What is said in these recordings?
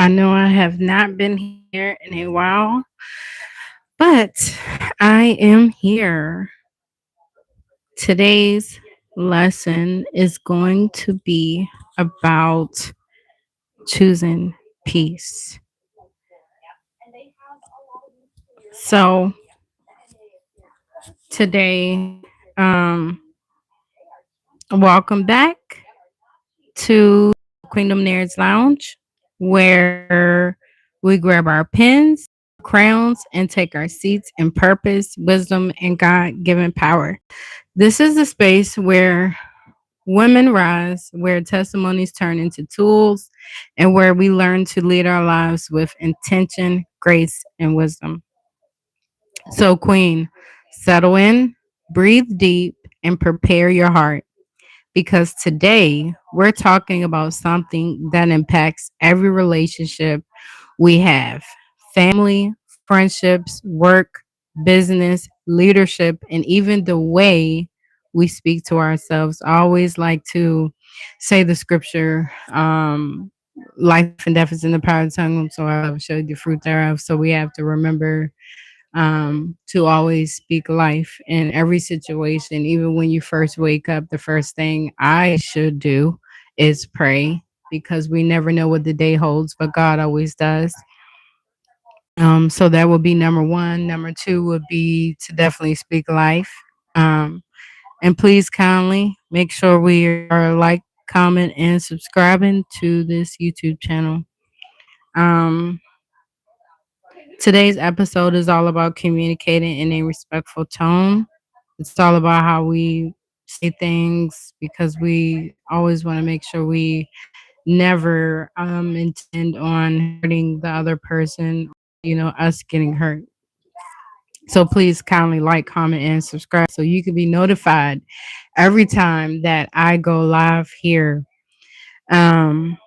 I know I have not been here in a while, but I am here. Today's lesson is going to be about choosing peace. So, today, welcome back to TheQueendom'Naires Lounge, where we grab our pens, crayons, and take our seats in purpose, wisdom, and God given power. This is a space where women rise, where testimonies turn into tools, and where we learn to lead our lives with intention, grace, and wisdom. So, Queen, settle in, breathe deep, and prepare your heart because today we're talking about something that impacts every relationship we have: family, friendships, work, business, leadership, and even the way we speak to ourselves. I always like to say the scripture, life and death is in the power of the tongue, so I love show you the fruit thereof. So we have to remember to always speak life in every situation. Even when you first wake up, the first thing I should do is pray because we never know what the day holds, but God always does. So that would be number one. Number two would be to definitely speak life. Um, and please kindly make sure we are like, comment, and subscribing to this YouTube channel. Um, Today's episode is all about communicating in a respectful tone. It's all about how we say things because we always want to make sure we never intend on hurting the other person, us getting hurt. So please kindly like, comment, and subscribe so you can be notified every time that I go live here. Um,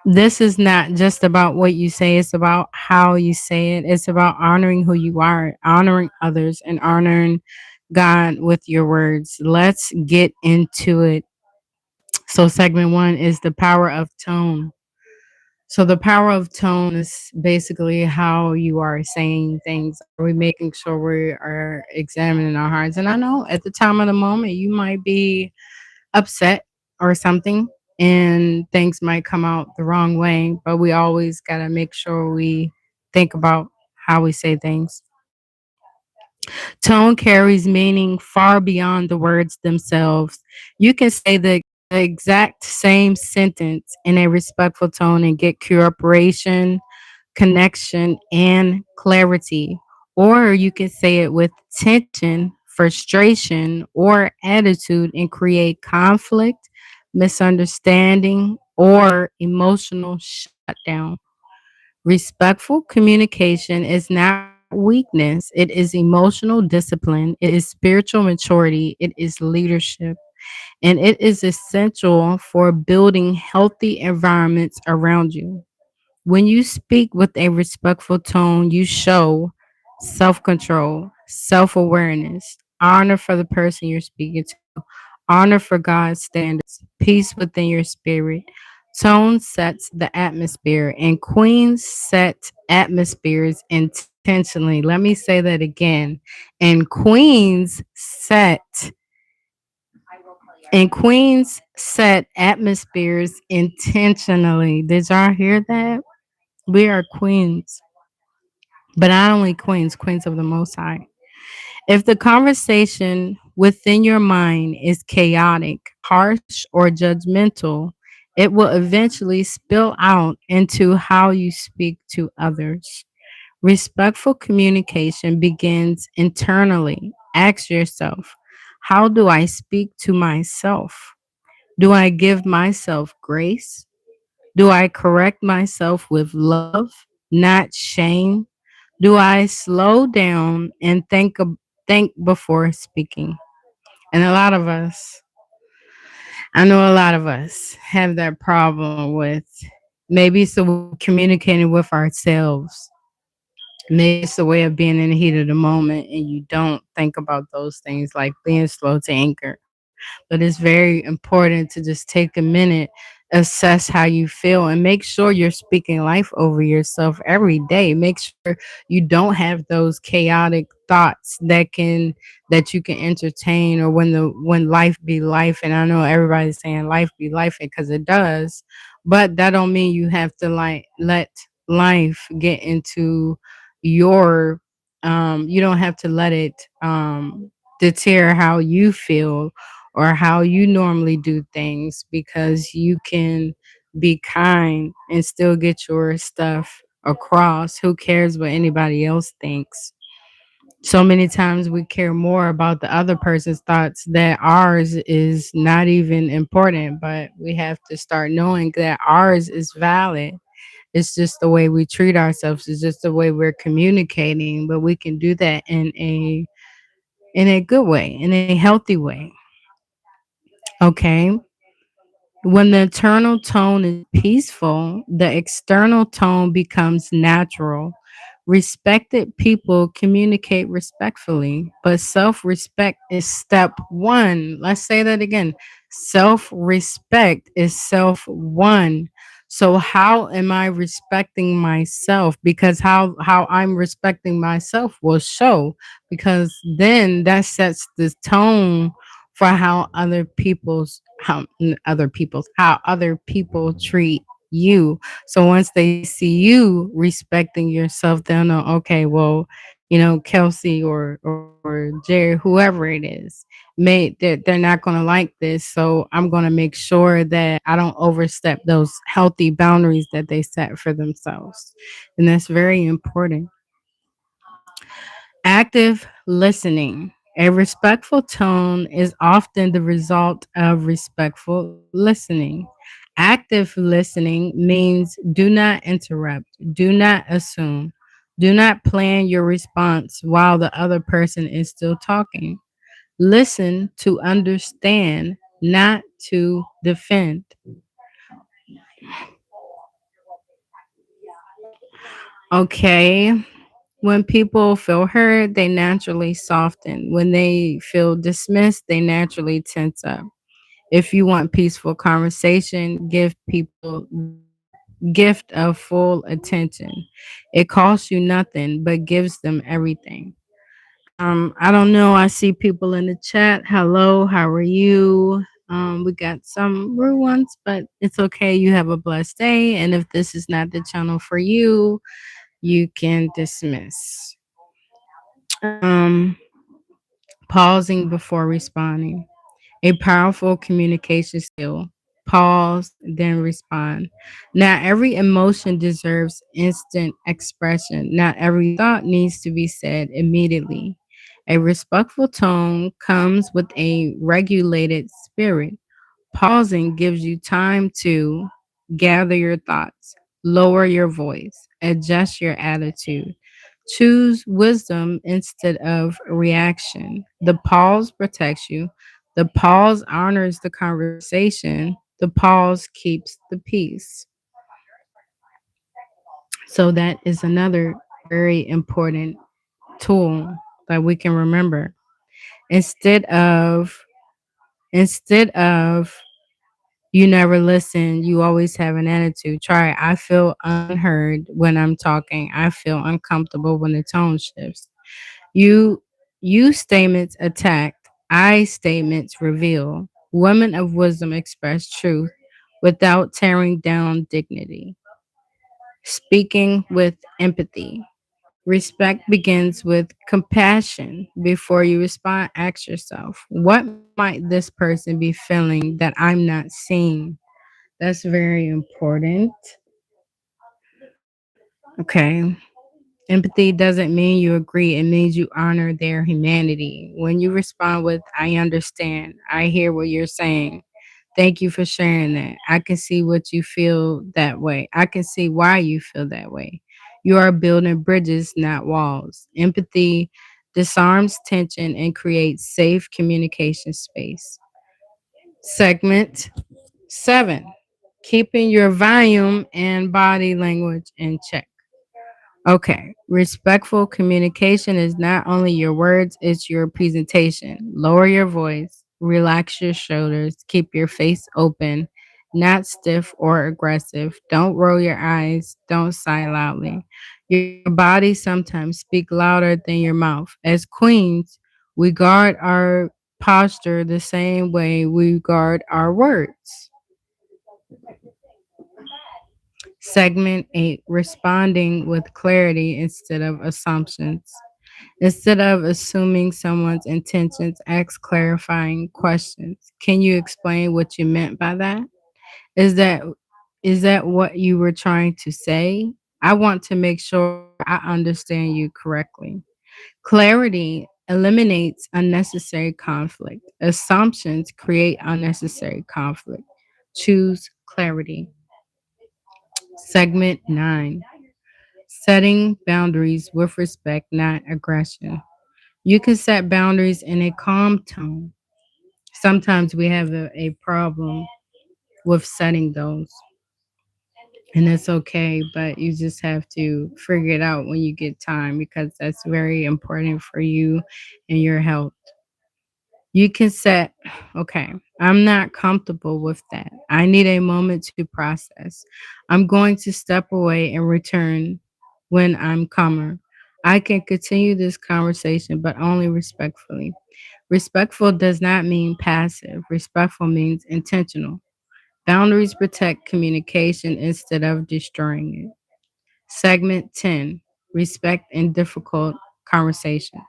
this is not just about what you say, it's about how you say it. It's about honoring who you are, honoring others, and honoring God with your words. Let's get into it. So, segment one is the power of tone. So, the power of tone is basically how you are saying things. Are we making sure we are examining our hearts? And I know at the time of the moment, you might be upset or something and things might come out the wrong way, but we always got to make sure we think about how we say things. Tone carries meaning far beyond the words themselves. You can say the exact same sentence in a respectful tone and get cooperation, connection, and clarity. Or you can say it with tension, frustration, or attitude and create conflict, misunderstanding, or emotional shutdown. Respectful communication is not weakness, it is emotional discipline, it is spiritual maturity, it is leadership, and it is essential for building healthy environments around you. When you speak with a respectful tone, you show self control, self awareness, honor for the person you're speaking to, honor for God's standards, peace within your spirit. Tone sets the atmosphere, and queens set atmospheres intentionally. Let me say that again. And queens set atmospheres intentionally. Did y'all hear that? We are queens, but not only queens, queens of the Most High. If the conversation within your mind is chaotic, harsh, or judgmental, it will eventually spill out into how you speak to others. Respectful communication begins internally. Ask yourself, how do I speak to myself? Do I give myself grace? Do I correct myself with love, not shame? Do I slow down and think before speaking? And I know a lot of us have that problem with maybe it's the way of communicating with ourselves. Maybe it's the way of being in the heat of the moment and you don't think about those things like being slow to anger. But it's very important to just take a minute, assess how you feel and make sure you're speaking life over yourself every day. Make sure you don't have those chaotic thoughts that you can entertain, or when life be life. And I know everybody's saying life be life because it does, but that don't mean you have to like let life get into your you don't have to let it deter how you feel or how you normally do things, because you can be kind and still get your stuff across. Who cares what anybody else thinks? So many times we care more about the other person's thoughts that ours is not even important, but we have to start knowing that ours is valid. It's just the way we treat ourselves, it's just the way we're communicating, but we can do that in a good way, in a healthy way. Okay. When the internal tone is peaceful, the external tone becomes natural. Respected people communicate respectfully, but self respect is step one. Let's say that again. Self respect is self one. So how am I respecting myself? Because how I'm respecting myself will show, because then that sets the tone for how other people treat you. So once they see you respecting yourself, they'll know, okay, well, Kelsey or Jerry, whoever it is, they're not going to like this. So I'm going to make sure that I don't overstep those healthy boundaries that they set for themselves. And that's very important. Active listening. A respectful tone is often the result of respectful listening. Active listening means do not interrupt, do not assume, do not plan your response while the other person is still talking. Listen to understand, not to defend. Okay. When people feel heard, they naturally soften. When they feel dismissed, they naturally tense up. If you want peaceful conversation, give people the gift of full attention. It costs you nothing, but gives them everything. I don't know. I see people in the chat. Hello, how are you? We got some rude ones, but it's okay. You have a blessed day. And if this is not the channel for you, you can dismiss. Um, Pausing before responding. A powerful communication skill. Pause, then respond. Not every emotion deserves instant expression. Not every thought needs to be said immediately. A respectful tone comes with a regulated spirit. Pausing gives you time to gather your thoughts, lower your voice, adjust your attitude. Choose wisdom instead of reaction. The pause protects you. The pause honors the conversation. The pause keeps the peace. So that is another very important tool that we can remember. Instead of instead of you never listen, you always have an attitude. Try, I feel unheard when I'm talking. I feel uncomfortable when the tone shifts. You you statements attacked, I statements reveal. Women of wisdom express truth without tearing down dignity. Speaking with empathy. Respect begins with compassion. Before you respond, ask yourself, what might this person be feeling that I'm not seeing? That's very important. Okay. Empathy doesn't mean you agree, it means you honor their humanity. When you respond with, I understand, I hear what you're saying. Thank you for sharing that. I can see what you feel that way. I can see why you feel that way. You are building bridges, not walls. Empathy disarms tension and creates safe communication space. Segment 7, keeping your volume and body language in check. Okay. Respectful communication is not only your words, it's your presentation. Lower your voice, relax your shoulders, keep your face open, not stiff or aggressive. Don't roll your eyes. Don't sigh loudly. Your body sometimes speak louder than your mouth. As queens, we guard our posture the same way we guard our words. Segment 8, responding with clarity instead of assumptions. Instead of assuming someone's intentions, ask clarifying questions. Can you explain what you meant by that? Is that is that what you were trying to say? I want to make sure I understand you correctly. Clarity eliminates unnecessary conflict. Assumptions create unnecessary conflict. Choose clarity. Segment 9, setting boundaries with respect, not aggression. You can set boundaries in a calm tone. Sometimes we have a problem with setting those, and that's okay, but you just have to figure it out when you get time because that's very important for you and your health. You can set, okay, I'm not comfortable with that. I need a moment to process. I'm going to step away and return when I'm calmer. I can continue this conversation, but only respectfully. Respectful does not mean passive, respectful means intentional. Boundaries protect communication instead of destroying it. Segment 10, respect in difficult conversations.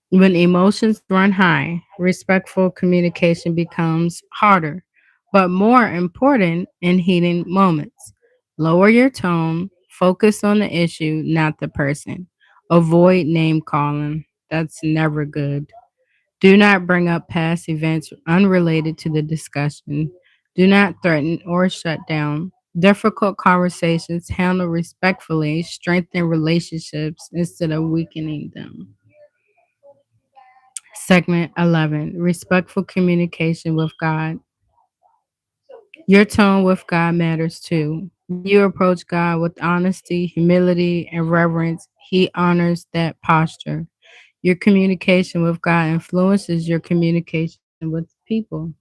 When emotions run high, respectful communication becomes harder, but more important in heating moments. Lower your tone, focus on the issue, not the person. Avoid name calling. That's never good. Do not bring up past events unrelated to the discussion. Do not threaten or shut down. Difficult conversations handled respectfully strengthen relationships instead of weakening them. Segment 11, respectful communication with God. Your tone with God matters too. When you approach God with honesty, humility, and reverence, He honors that posture. Your communication with God influences your communication with people.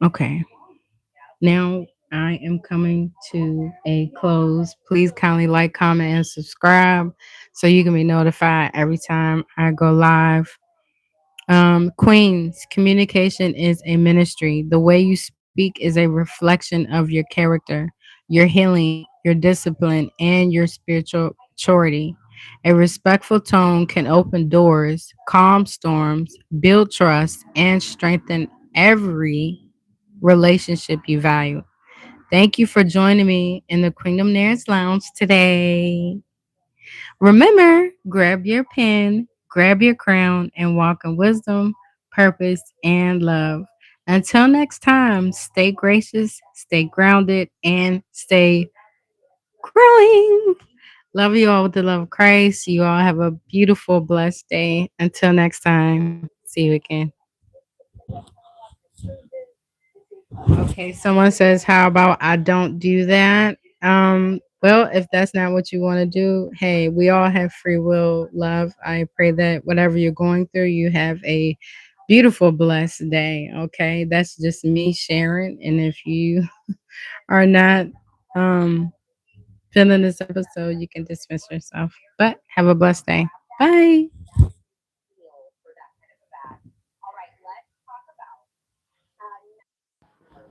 Okay, now I am coming to a close. Please kindly like, comment, and subscribe so you can be notified every time I go live. Queens, communication is a ministry. The way you speak is a reflection of your character, your healing, your discipline, and your spiritual maturity. A respectful tone can open doors, calm storms, build trust, and strengthen every relationship you value. Thank you for joining me in the Queendom Naires Lounge today. Remember, grab your pen, grab your crown, and walk in wisdom, purpose, and love. Until next time, stay gracious, stay grounded, and stay growing. Love you all with the love of Christ. You all have a beautiful, blessed day. Until next time, see you again. Okay, someone says, how about I don't do that? Well, if that's not what you want to do, hey, we all have free will, love. I pray that whatever you're going through, you have a beautiful, blessed day. Okay, that's just me sharing. And if you are not um feeling this episode, you can dismiss yourself. But have a blessed day. Bye.